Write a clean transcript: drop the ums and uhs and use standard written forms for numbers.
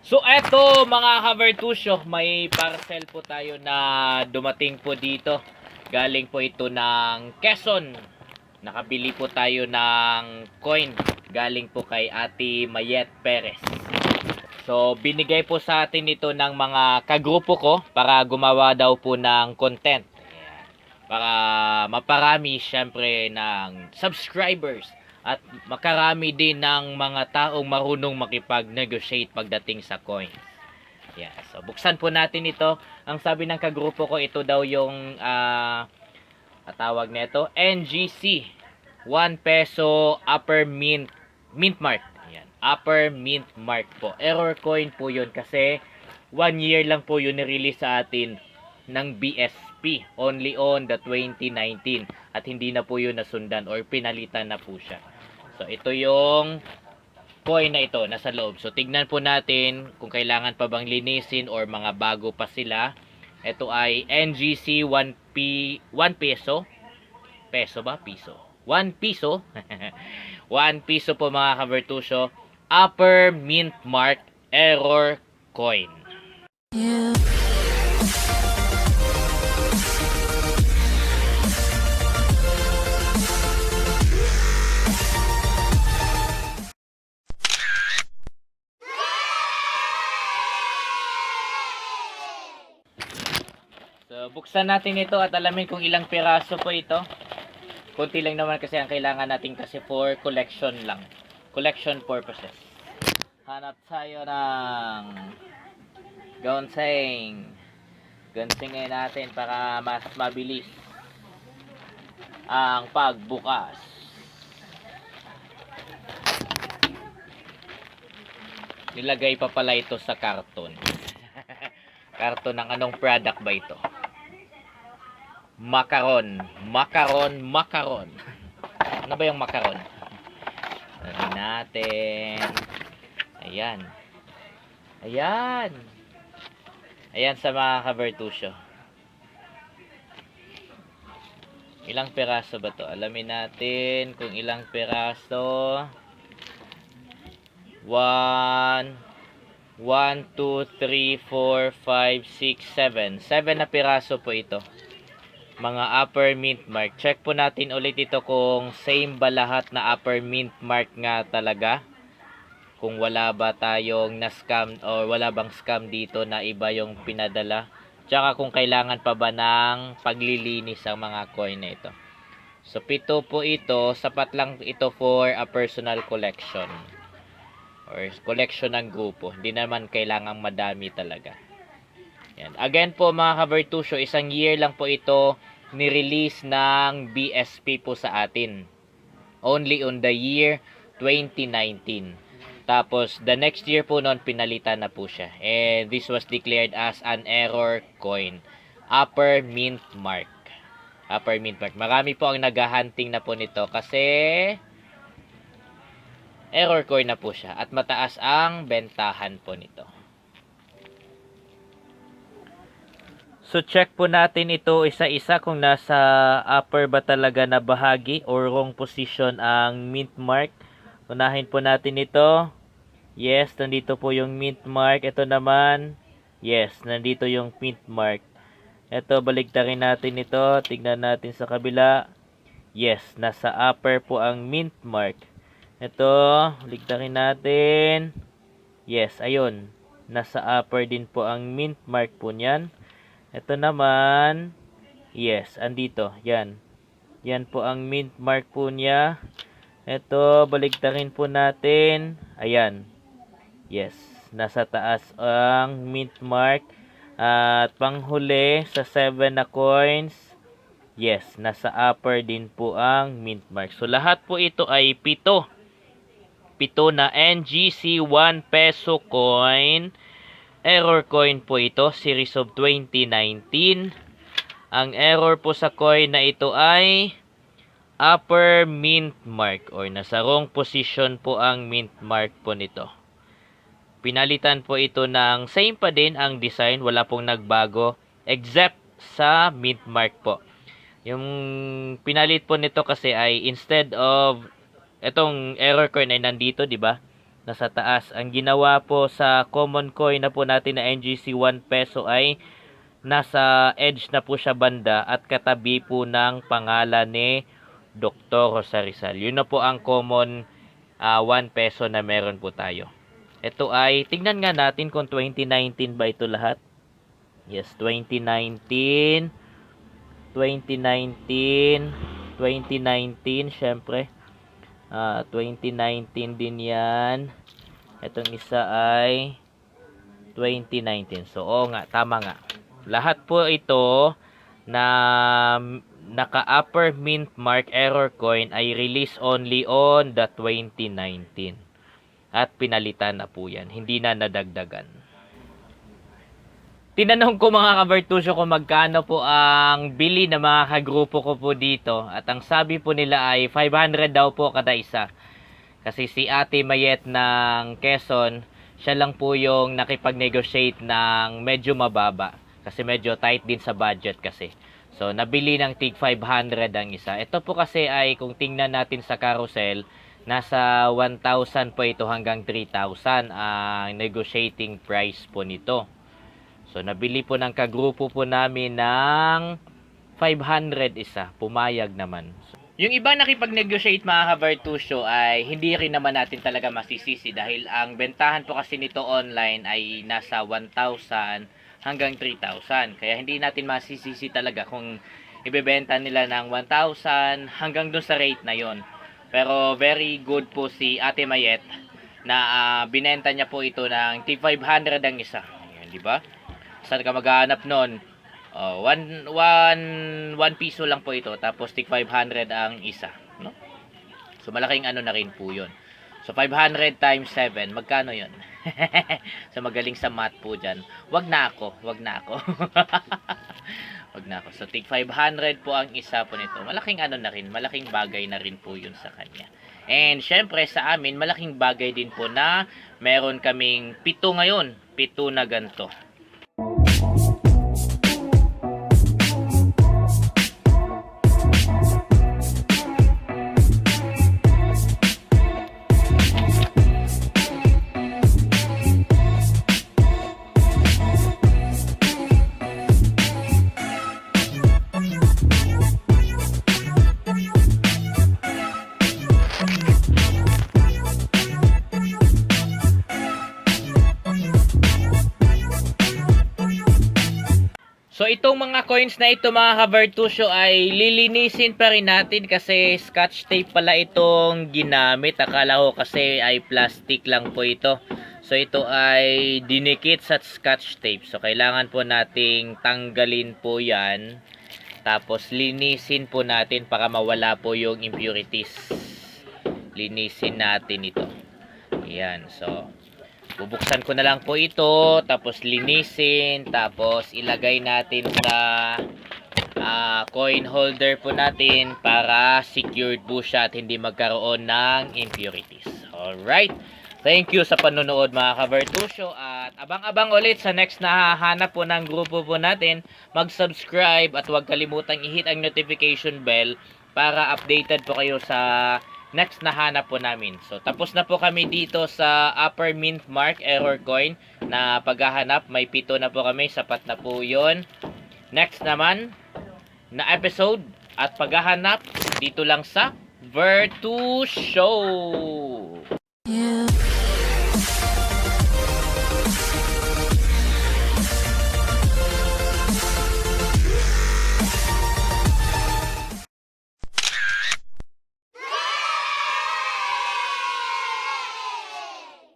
So eto mga ka-Vertusyo, may parcel po tayo na dumating po dito. Galing po ito ng Quezon. Nakabili po tayo ng coin. Galing po kay Ate Mayet Perez. So binigay po sa atin ito ng mga kagrupo ko para gumawa daw po ng content. Ayan. Para maparami syempre ng subscribers at makarami din ng mga taong marunong makipag-negotiate pagdating sa coins. Yeah. So buksan po natin ito. Ang sabi ng kagrupo ko, ito daw yung tawag nito, NGC 1 peso upper mint mark. Ayan. Upper mint mark po. Error coin po yun kasi 1 year lang po yun ni-release sa atin ng BSP only on the 2019 at hindi na po yun nasundan or pinalitan na po siya. So ito yung coin na ito nasa loob. So tignan po natin kung kailangan pa bang linisin or mga bago pa sila. Ito ay NGC 1 peso. Peso ba? Piso. 1 piso. 1 piso po mga ka-Vertusyo. Upper mint mark error coin. Yeah. So, buksan natin ito at alamin kung ilang piraso po ito. Kunti lang naman kasi ang kailangan natin kasi for collection lang. Collection purposes. Hanap tayo ng gonseng. Gonsengin natin para mas mabilis ang pagbukas. Nilagay pa pala ito sa karton. Karton ng anong product ba ito? Macaron. Ano ba yung macaron? Ano natin? Ayan. Ayan sa mga ka-Vertusyo. Ilang piraso ba to? Alamin natin kung ilang piraso. 1, 2, 3, 4, 5, 6, 7. 7 na piraso po ito. Mga upper mint mark. Check po natin ulit ito kung same ba lahat na upper mint mark nga talaga. Kung wala ba tayong na-scam o wala bang scam dito na iba yung pinadala. Tsaka kung kailangan pa ba ng paglilinis ang mga coin na ito. So 7 po ito. Sapat lang ito for a personal collection. Or collection ng grupo. Hindi naman kailangang madami talaga. Yan. Again po mga ka-Vertusyo, 1 year lang po ito ni-release ng BSP po sa atin. Only on the year 2019. Tapos the next year po noon pinalitan na po siya. And this was declared as an error coin. Upper mint mark. Upper mint mark. Marami po ang naghahunting na po nito kasi error coin na po siya at mataas ang bentahan po nito. So check po natin ito isa-isa kung nasa upper ba talaga na bahagi or wrong position ang mint mark. Unahin po natin ito. Yes, nandito po yung mint mark. Ito naman, yes, nandito yung mint mark. Ito, baligtarin natin ito. Tignan natin sa kabila. Yes, nasa upper po ang mint mark. Ito, baligtarin natin. Yes, ayun. Nasa upper din po ang mint mark po niyan. Ito naman, yes, andito, yan. Yan po ang mint mark po niya. Ito, baligtarin po natin. Ayan. Yes, nasa taas ang mint mark. At panghuli sa 7 na coins, yes, nasa upper din po ang mint mark. So, lahat po ito ay 7. 7 na NGC 1 peso coin. Error coin po ito, series of 2019. Ang error po sa coin na ito ay upper mint mark or nasa wrong position po ang mint mark po nito. Pinalitan po ito ng same pa din ang design, wala pong nagbago except sa mint mark po. Yung pinalit po nito kasi ay instead of etong error coin ay nandito, di ba? nasa taas. Ang ginawa po sa common coin na po natin na NGC 1 peso ay nasa edge na po siya banda at katabi po ng pangalan ni Dr. Rosa Rizal. Yun na po ang common 1 peso na meron po tayo. Ito ay, tingnan nga natin kung 2019 ba ito lahat. Yes, 2019, 2019, syempre. 2019 din yan. Itong isa ay 2019. So, oo nga, tama nga. Lahat po ito na naka-upper mint mark error coin ay release only on the 2019. At pinalitan na po yan. Hindi na nadagdagan. Tinanong ko mga kabartusyo kung magkano po ang bili ng mga kagrupo ko po dito. At ang sabi po nila ay 500 daw po kada isa. Kasi si Ate Mayet ng Quezon, siya lang po yung nakipag-negotiate ng medyo mababa. Kasi medyo tight din sa budget kasi. So, nabili ng tig 500 ang isa. Ito po kasi ay kung tingnan natin sa carousel, nasa 1,000 po ito hanggang 3,000 ang negotiating price po nito. So, nabili po ng kagrupo po namin ng 500 isa. Pumayag naman. Yung iba nakipag-negotiate mga kabartusyo ay hindi rin naman natin talaga masisisi dahil ang bentahan po kasi nito online ay nasa 1,000 hanggang 3,000. Kaya hindi natin masisisi talaga kung ibebenta nila ng 1,000 hanggang dun sa rate na yon. Pero very good po si Ate Mayet na binenta niya po ito ng T500 ang isa. Ayan, di ba? Saan ka maghahanap nun? 1 piso lang po ito. Tapos T500 ang isa. No? So malaking ano na rin po yun. So 500 times 7. Magkano yun? So magaling sa math po dyan. Wag na ako. Wag na ako. So tig 500 po ang isa po nito. Malaking ano na rin, malaking bagay na rin po yun sa kanya. And syempre sa amin, malaking bagay din po na meron kaming 7 ngayon. 7 na ganito. So itong mga coins na ito mga kabartusyo ay lilinisin pa rin natin kasi scotch tape pala itong ginamit. Akala ko kasi ay plastic lang po ito. So ito ay dinikit sa scotch tape. So kailangan po nating tanggalin po yan. Tapos linisin po natin para mawala po yung impurities. Linisin natin ito. Ayan, so bubuksan ko na lang po ito, tapos linisin, tapos ilagay natin sa coin holder po natin para secured po siya at hindi magkaroon ng impurities. Alright, thank you sa panonood mga kabartusyo at abang-abang ulit sa next na hahanap po ng grupo po natin. Mag-subscribe at huwag kalimutang i-hit ang notification bell para updated po kayo sa next na hanap po namin. So, tapos na po kami dito sa upper mint mark error coin na paghahanap. May 7 na po kami. Sapat na po yun. Next naman na episode at paghahanap dito lang sa Virtu Show.